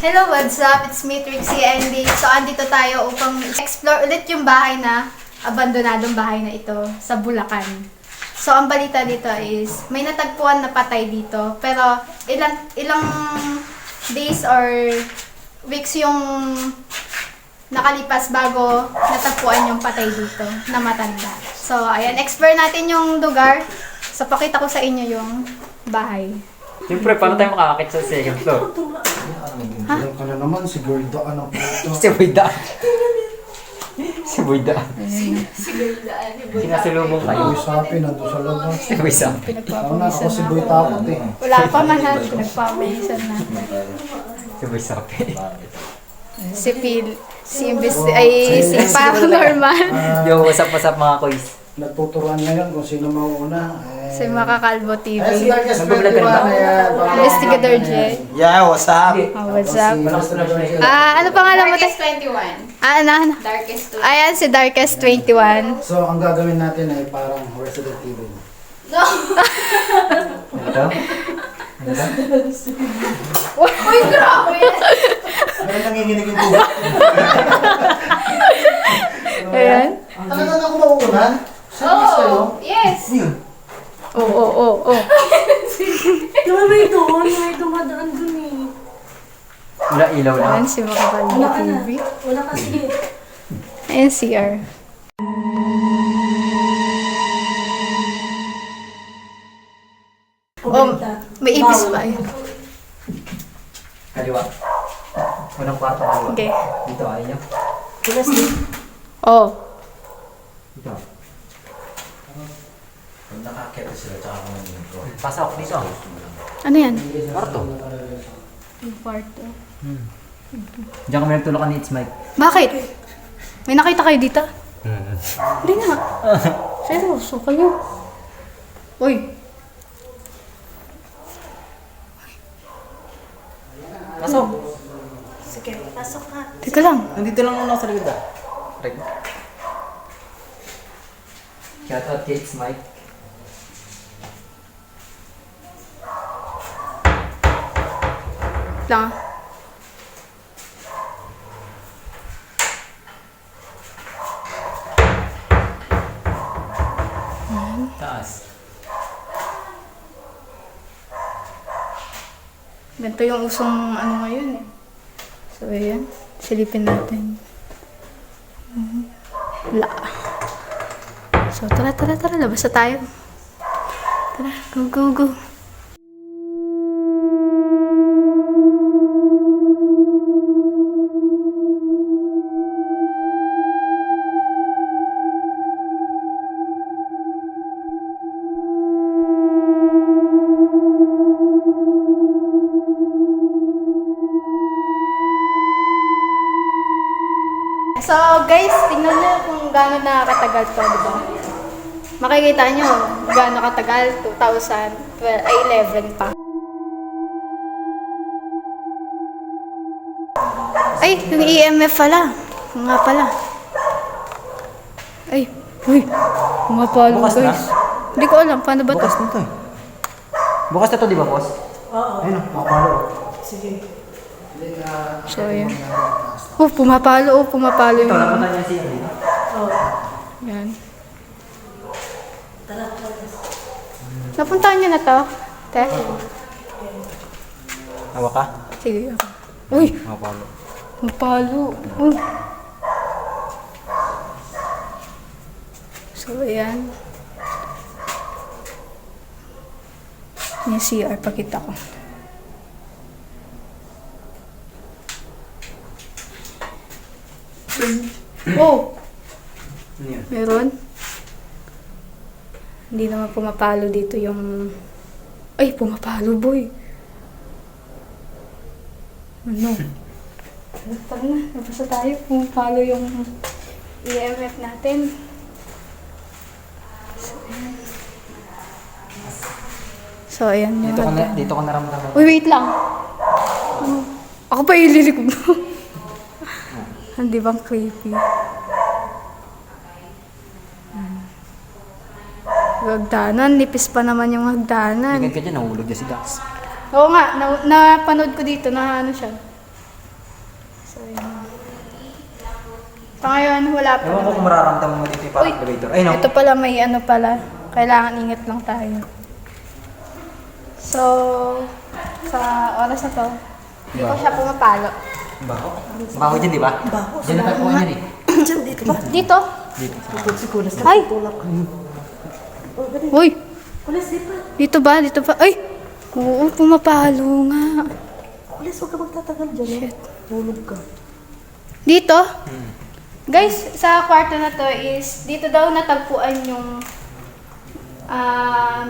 Hello, what's up? It's me, Trixie Andy. So, andito tayo upang explore ulit yung bahay na, abandonadong bahay na ito sa Bulacan. So, ang balita dito is, may natagpuan na patay dito. Pero, ilang days or weeks yung nakalipas bago natagpuan yung patay dito na matanda. So, ayan, explore natin yung lugar. So, pakita ko sa inyo yung bahay. Siyempre, paano tayo makakakit sa second floor? Ha? Alam ka na naman, siguro daan ang puto. Si Boyda. Si Boyda. Sinasalubong kayo. Boy Sapi, nandun sa labas. Si Boyda. Ako Pinagpapawisan si na Boy ako. Takot eh. Wala pa man ha, pinagpapawisan na. Si Boyda. Si Phil, si Paranormal. Yo, what's up mga kois? Nagtuturuan ngayon kung sino mauuna. Si Makakalbo TV. Si Darkest Nag-vlog ka na ba? Investigator J. Yeah, what's up? Oh, what's up? Ano pangalan mo? Darkest 21. Ano? Darkest 21. Ayan, si Darkest 21. So, ang gagawin natin ay parang Resident Evil. No! Ano to? Ano to? Uy, grabe! Ay, nanginginig yung buhay. Ayan. Talaga na ako mauuna? Service kayo? Oh, yes! Oo. Diba may doon? May dumadaan dun eh. Wala ilaw lang. Ayan, si Makakalbo Wala ka na. TV. Wala kasi. Ayan, CR. Oh, may ibis pa. Ayan. Kaliwa. Unang kwarto kaliwa. Okay. Dito, ayaw niyo. Oh. Dito. Pag nakakita sila, tsaka ako nandito. Pasok dito. Ano yan? Kwarto. Yung kwarto. Diyan kami nagtulakan ni It's Mike. Bakit? May nakita kayo dito? Hindi na. Seryoso kayo. Uy. Pasok. Sige, pasok ka. Teka lang. Nandito lang muna ako sa likod ah. Right. Shout out kay It's Mike. Lang. Taas. Ganito yung usong ano ngayon eh. So, ayan. Silipin natin. Wala. So, tara. Labas na tayo. Tara, go. So, guys, tingnan nyo kung gaano nakakatagal to, di ba? Makikita nyo gaano katagal, 2011 pa. Ay, yung EMF pala. Nga pala. Ay, uy. Pumapalo, Bukas na? guys. Hindi ko alam, paano ba to? Bukas na to eh. Bukas na to, di ba, boss? Oo. Ayun, makapalo. Sige. So, ayan. Oh, pumapalo Ito, yung... napunta niya si Andy. Oo. Yan. Tara. Napuntahan nyo na to? Te? Hawa ka? Sige. Uy, Mapalo. pumapalo. Uy. So, ayan. Yung CR, pakita ko. Oh! Ano yan? Meron? Hindi naman pumapalo dito yung... Ay, pumapalo, boy. Ano? Tara na, nabasa tayo. Pumapalo yung EMF natin. So, ayan yung Dito ka naramdaman. Uy, wait lang. Ako pa ililikod mo. Hindi bang creepy? Hagdanan, nipis pa naman yung hagdanan. Tingnan ka dyan, nahulog niya si Dax. Oo nga, napanood ko dito na ano siya. Pa ngayon, wala pa Ewan ko naman. kung mararamdaman mo dito yung parang Uy, elevator. Ay, no. ito pala may ano pala. Kailangan ingat lang tayo. So, sa oras na to, hindi ko siya pumapalo. Baho. Baho dyan, di ba? Baho. Dyan natagpuan yan eh. Diyan, dito ba? Dito? Dito. Tukod si Kulas. Ay! Tulak. Oh, ganun. Uy! Kulas, di ba? Dito ba? Dito ba? Ay! Oo, pumapalo nga. Kulas, huwag ka magtatagal dyan. Tulog ka. Dito? Guys, sa kwarto na to is, dito daw natagpuan yung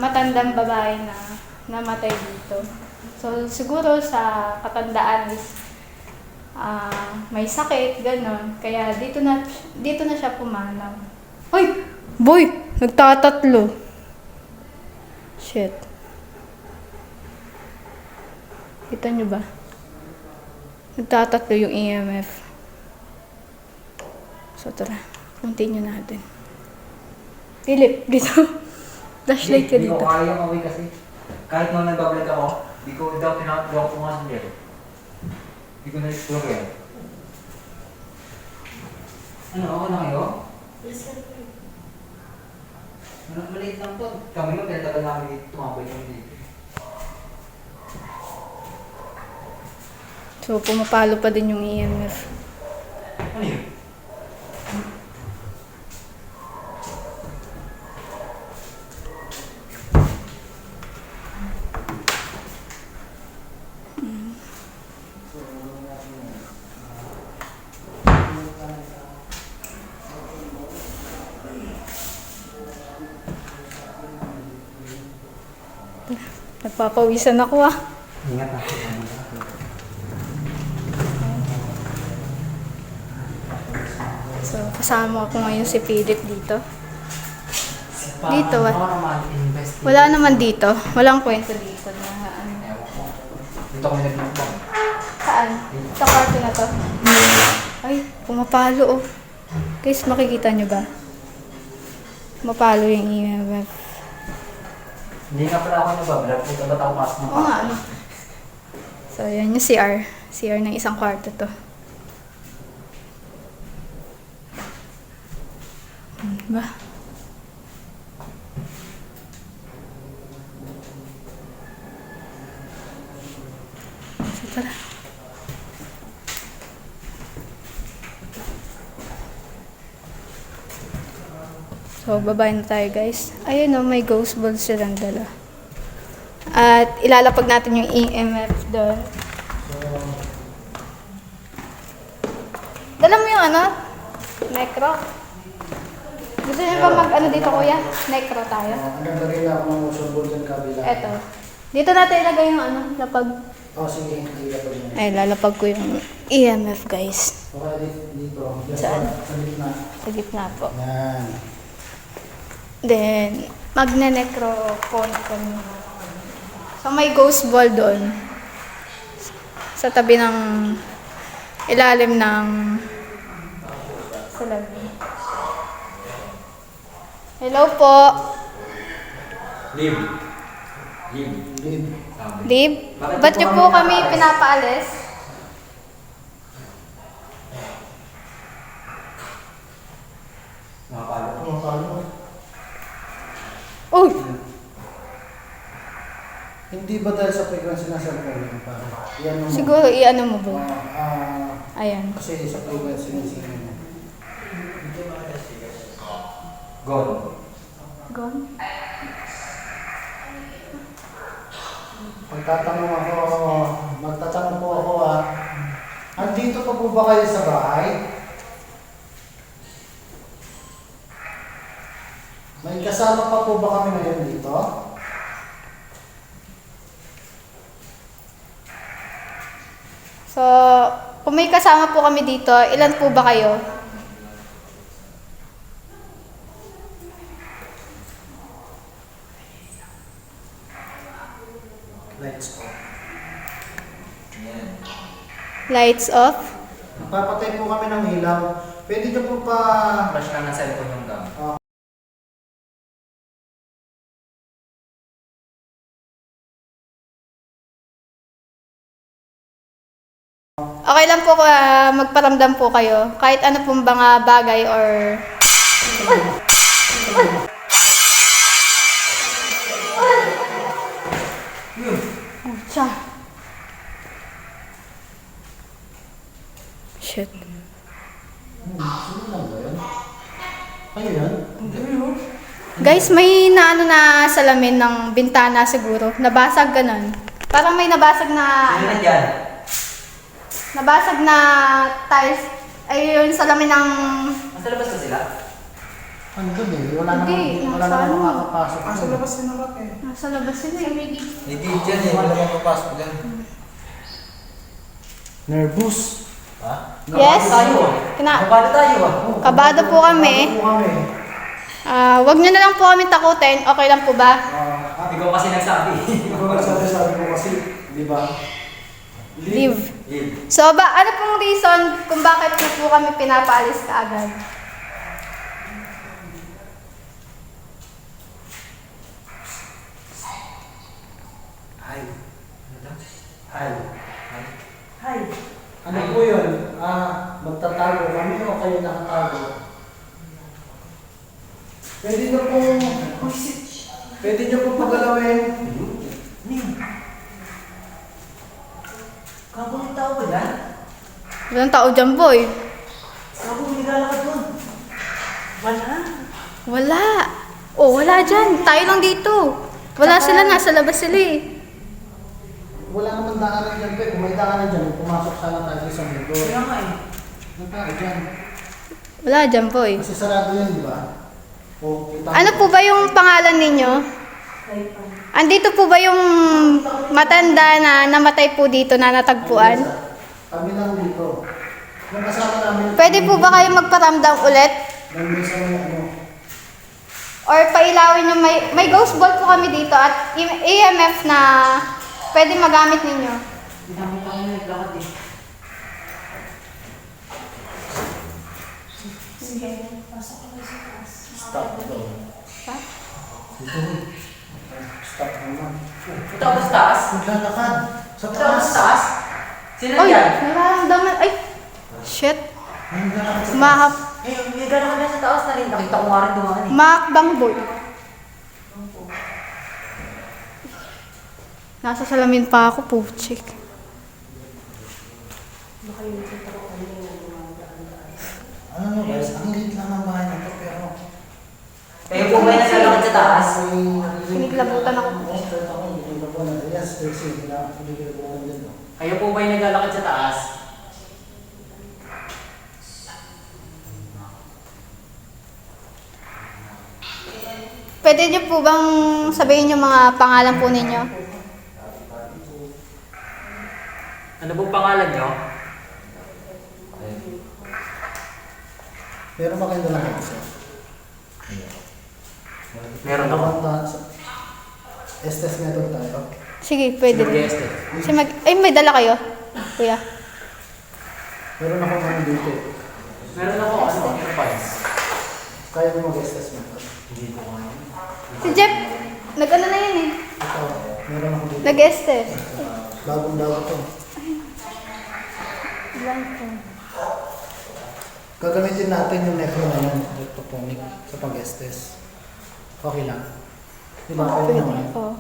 matandang babae na namatay dito. So, siguro sa katandaan is may sakit, gano'n. Kaya dito na siya pumanaw. Hoy! Boy! Nagtatatlo. Shit. Kita nyo ba? Nagtatatlo yung EMF. So, tara. Continue natin. Philip, dito. Flashlight ka Hindi ko dito. kaya yung away kasi. Kahit nung nagbablog ako, di ko daw pinagawa ko nga sa lero. Di ko na-explore yan. Ano, ako na kayo? Maliit lang to. Kami nga, pinatagal namin dito. Tumabay kami dito. So, pumapalo pa din yung EMF. Ano yun? Nagpapawisan ako ah. Ingat na. So, kasama ko ngayon si Philip dito. Dito ah. Wala naman dito. Walang kwento dito na ano. Ewan ko. Dito kami nagmukbang. Saan? Sa kwarto na to? Ay, pumapalo oh. Guys, makikita nyo ba? Pumapalo yung EMF. Hindi nga pala ako nagbablog. Ito ba't ako pasok ng Oo nga, ano. So, yan yung CR. CR ng isang kwarto to. Ba? So, tara. So, babay na tayo guys. Ayun o, may ghost ball silang dala. At ilalapag natin yung EMF doon. Dala mo yung ano? Necro? Gusto niyo ba mag-ano dito kuya? Necro tayo. Ang ganda rin ako ng motion ball dyan kabila. Eto. Dito natin ilagay yung ano, lapag. Oh, sige, hindi ka pa rin. Ay, lalapag ko yung EMF guys. Okay, dito. Saan? Sa gitna. Sa gitna po. Yan. Then, magne-necro phone kami. So, may ghost ball doon. Sa tabi ng ilalim ng salamin. Hello po. Liv. Lead. Lib, ba't niyo po kami pinapaalis? Nakapalo. Oh, paano? Uy! Hindi ba dahil sa frequency na cellphone yun? Parang, yan mo. Siguro i-ano mo ba? Ayan. Kasi sa frequency ng signal mo. Gone. Gone? Magtatanong po ako andito pa po ba kayo sa bahay? May kasama pa po ba kami ngayon dito? So, kung may kasama po kami dito, ilan po ba kayo? Lights po. Lights off? Papatay po kami ng ilaw. Pwede nyo po pa... Flash lang ng cellphone yung gamit. Okay lang po magparamdam po kayo. Kahit ano pong mga bagay or... Pucha. Shit. Sino lang ba yun? Kayo yan? Guys, may naano na salamin ng bintana siguro. Nabasag ganun. Parang may nabasag na... Sino nandyan? Nabasag na tiles. Ay, yung salamin ng... Nasa labas na sila? Ano doon eh? Wala Hindi, namang wala nasa namang ano? makakapasok. Nasa labas sinarap eh. Nasa labas sila eh. Hindi dyan eh. Wala bang papasok dyan. Nervous. Ha? Yes. Tayo ah. Kabado tayo ah. Kabado po kami. Kabado po kami. Wag nyo na lang po kami takutin. Okay lang po ba? Ikaw kasi nagsabi. Sabi ko kasi, di ba? Leave. Yun. So, ano pong reason kung bakit na po kami pinapaalis kaagad? Ay. Ay. Hi. Ano po yun? Magtatago kami o kayo nakatago? Pwede nyo pong... Pwede nyo pong pagalawin. Kabang tao ba yan? Walang tao dyan, boy. Kabang nilalakad doon. Wala. Wala. Oh, wala dyan. Tayo lang dito. Wala sila, nasa labas sila eh. Wala naman daanan dyan, Pe. Kung may daanan dyan, pumasok sana tayo sa mundo. Kaya nga eh. Ano tayo dyan? Wala dyan, boy. Kasi sarado yan, di ba? O, kita Ano po ba yung pangalan ninyo? Andito po ba yung matanda na namatay po dito na natagpuan? Kami lang dito. Yung kasama namin... Pwede po ba kayo magparamdam ulit? Nandun sa may ano... Or pailawin yung may ghost ball po kami dito at EMF na pwede magamit ninyo. Hindi namin tayo naglakad eh. Stop ito. Ha? Dito. Stop naman. Ito ako sa taas. Maglalakad. Sa Ito ako taas. sa taas. Sino Oy, nandyan? nararamdaman. Ay! Shit. Maglalakad sa Mahap. Eh, may gano'n kami sa taas na rin. Nakita ko nga rin dumaan eh. Makakbang boy. Nasa salamin pa ako, puchik. Ano nyo guys, ang liit lang ng bahay na to pero... Kayo po ba yung naglalakad sa taas? Siniklabutan ako. Yes, kasi siniklabutan din. Kayo po ba yung naglalakad sa taas? Pwede niyo po bang sabihin yung mga pangalan po ninyo? Ano pong pangalan nyo? Pero ba kayo lang isa? Meron ako. Estes method tayo. Sige, pwede rin. Yes, Ay, may dala kayo, kuya. Meron ako mga dito. Meron ako ano, earpods. Kaya mo mag-estes method. Hindi ko kaya. Si Jeff, nag-ano na yan eh. Ito, meron ako dito. Nag-este. Bagong-bago to. Blanco. Gagamitin natin yung necro na yan, electrophonic, sa pag-estes. Okay lang. Di ba? Pwede naman. Oh.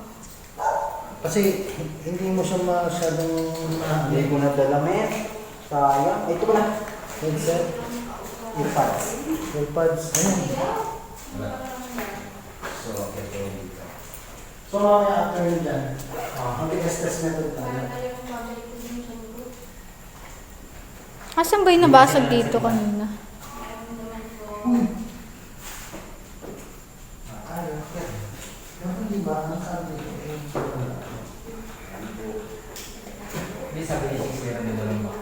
Kasi hindi mo siya masyadong Hindi ko nadala, men. Sayang. Ito ko na. headset, Earpods. earpods, ayun. So, okay po dito. So mamaya after yun dyan, mag-estes method tayo. Asan ba yung nabasag dito kanina? Ayaw, pero hindi ba? Ang sabi ko eh. Hindi sabi ni Six meron din dalang ba?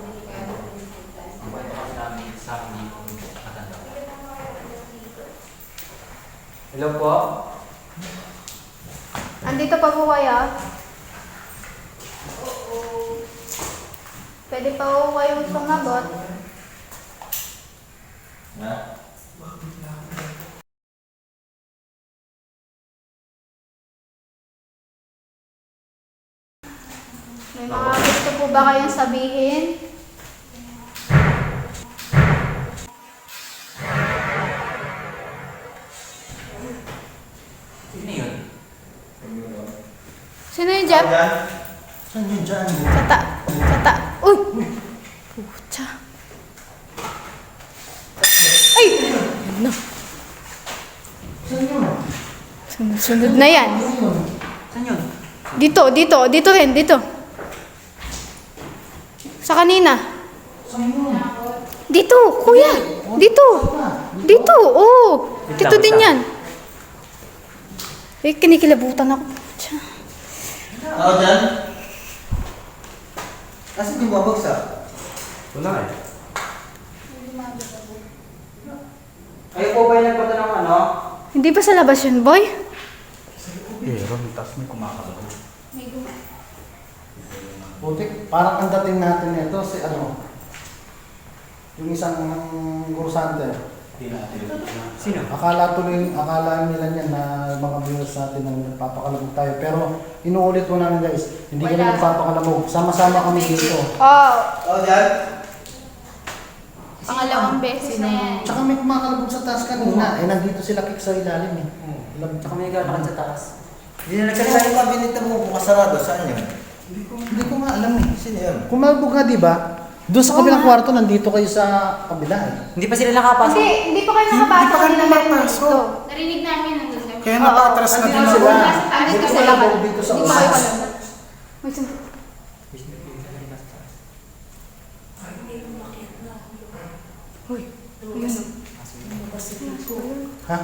Ang kwento kasi namin sa akin dito matanda. Hello po? Andito pa po kayo? Pwede pa po kayong sumabot. Ha? May mga gusto po ba kayong sabihin? Yep. Saan yun dyan? Sa ta. Uy! Pucha. Ay! Ano? Saan yun? Sunod na yan. Saan yun? Dito rin, dito. Sa kanina. Saan yun? Dito, kuya. Dito, oo. Dito din yan. Eh, kinikilabutan ako. Pucha. Ako dyan? Kasi di babagsak. Wala eh. Kayo po ba yung nagpunta ng ano? Hindi ba sa labas yun, boy? Meron, tapos may kumakalago. Buti, parang ang dating natin nito si ano, yung isang kursante. Sino? Akala nila niyan na mga viewers natin ang nagpapakalamog tayo. Pero inuulit ko namin guys, hindi kami nagpapakalamog. Sama-sama kami dito. Oo. Ako dyan? Pangalawang beses na yan. Tsaka may kumakalabog sa taas kanina. Eh, nandito sila kik sa ilalim eh. Tsaka may galakad sa taas. Hindi na nagkasa yung cabinet mo bukas sarado. Saan yun? Hindi ko nga alam eh. Sino yun? Kumalabog nga, di ba? Doon sa kabilang kwarto, nandito kayo sa kabila eh. Hindi pa sila nakapasok. Hindi pa kayo nakapasok. Hindi pa nakapasok. Narinig namin nandun kami. Kaya napatras na Andito din sila. Andito Dito sila. kalabog dito sa Hindi pa kayo alam. May sundot. Uy, ayun. Ha?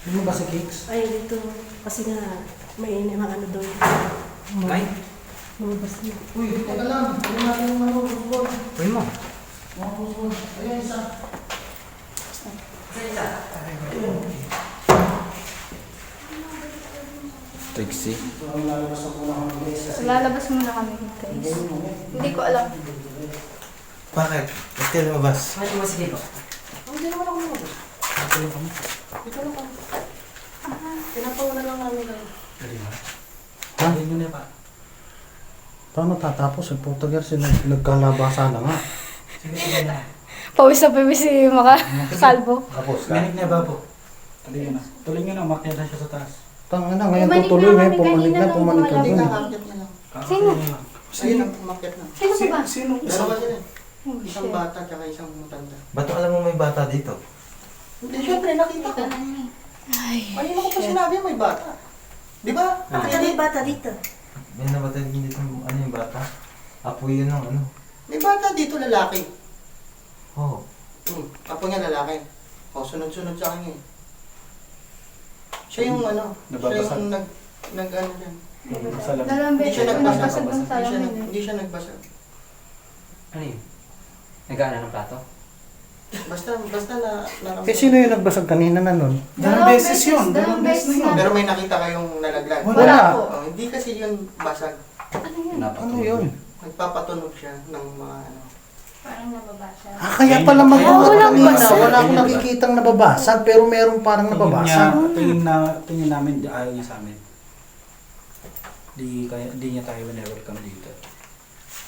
Hindi mo ba si Kicks? Ay, dito. Kasi nga, may mga ano doon. Ay, Lumabas na. Uy, teka lang. Hindi natin yung mga busbol. uy mo. Mga busbol. Ayun, isa. Trixie. Ito ang lalabas na muna kami guys. Kasi Lalabas muna kami, guys. ganyan mo eh. Hindi ko alam. Bakit? Ba't kayo lumabas? Bakit mo sige ko? Hindi naman ako lumabas. Dito lang kami. Pinapauna lang namin kayo. Ha? Yun na pa. Paano tatapos? Nagputagal sila. Nagkalabasan na nga. Sige na. Pawis na pawis si Maka Salvo. Tapos Minig na ba po? Tuloy na. Tuloy nyo na, umakyat na siya sa taas. Tanga na, ngayon Pumanig tutuloy na ngayon. kami Pumanig kanina na, nung pumanig ka dun. wala. Sino? Sino ang pumakyat na? Sino ka ba? Sino? Dalawa sila. Oh, Isang shit. bata tsaka isang matanda. Ba't alam mo may bata dito? Hindi, syempre nakita ko. Ay, Kanina ko pa sinabi may bata. Di ba? Bakit may bata dito? May nabatid dito ano yung bata? Apo yun ng ano? May bata dito lalaki. Oh. Apo niya lalaki. O, sunod-sunod sa kanya eh. Siya yung ano, siya Nababasag. yung nag ano dyan. dalawang Hindi beses siya ko nagbasag. nabasag ng salamin. Hindi siya nagbasag. Ano yun? Nagana ng plato? Basta na naramdaman. Eh, sino yung nagbasag kanina na nun? Dalawang beses yun. Dalawang beses na yun. na. Pero may nakita kayong nalaglag. Wala po. Oh, hindi kasi yun basag. Ano yun? Ano yun? Nagpapatunog siya ng mga ano. Parang nababasa. Ah, kaya pala Ah, mag-uot walang kanina. basag. Wala akong nakikitang nababasag, pero merong parang nababasag. Tingin namin, ayaw niya sa amin. Di niya tayo welcome dito.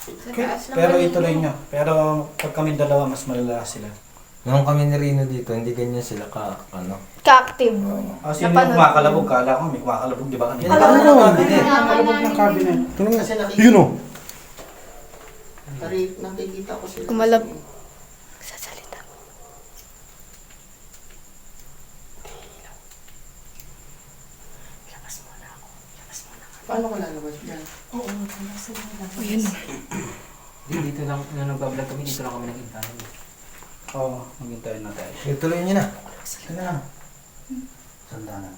Sa taas lang Pero kami. ituloy niyo. Pero pag kami dalawa, mas malala sila. Nung kami ni Rino dito, hindi ganyan sila ano. Ka-active. Sino yung Napanood kumakalabog? Kala ko may kumakalabog, di ba kanina? Ano? Kumakalabog ng cabinet. Tingnan Kasi mo. nakikita- Yun o. Nakikita ko sila. Kumalab. kasi- Sa salita. Labas muna ako. Labas muna ako. Paano ka lalabas dyan? Oo, labas muna. O, yun. Dito lang, nung nag-vlog kami, dito lang kami nakita. Oo, maghintayin na tayo. Ituloy niyo na. Sige na. Sandanan.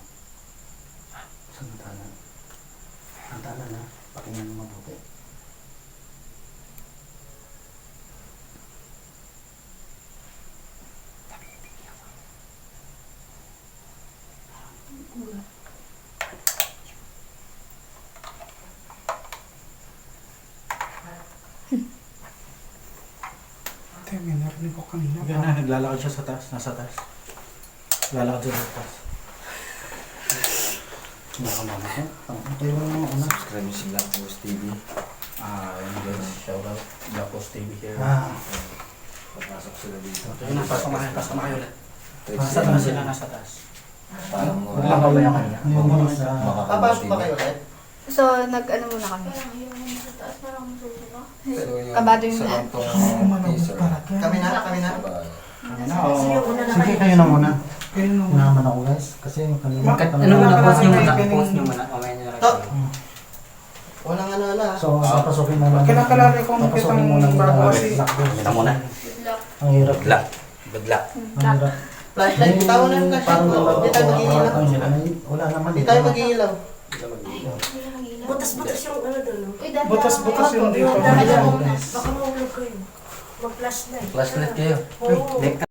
Sandanan. Sandanan ha. Pakinggan mo mabuti. Ate, may narinig ko kanina. Yan na, naglalakad siya sa taas. Nasa taas. Naglalakad siya sa taas. Nakamama ko. Tayo mo naman una. Subscribe niyo si Black Boss TV. Yan guys, shout out. Black Post TV here. Ah. Papasok sila dito. Ayun na, pasok na kayo ulit. Trixie. Nasa taas sila, nasa taas. Parang mo. Wala ka ba yung kanina? Yung sa... Papasok ba kayo ulit? So, nag-ano muna kami. Pero yung Kabado yung sa lahat. kantong teaser. Kami na, kami na. Sige, kayo na muna. Kayo na muna. Naman ako guys. Kasi kanina Ano muna, post nyo muna. Post nyo muna. To! Walang ano na. So, papasukin na lang. Kinakalari ko ang Papasukin kitang muna nila. bago kasi- Kita muna. Ang hirap. Good luck. Ang hirap. Flashlight, bitaw na yung flashlight Parang mo. naman Hindi tayo ako, mag-iilaw. wala naman. Hindi tayo mag-iilaw. Butas-butas yung ano doon. no? Butas-butas yung dito. Baka mahulog kayo. Mag-flashlight. Flashlight kayo. Oo.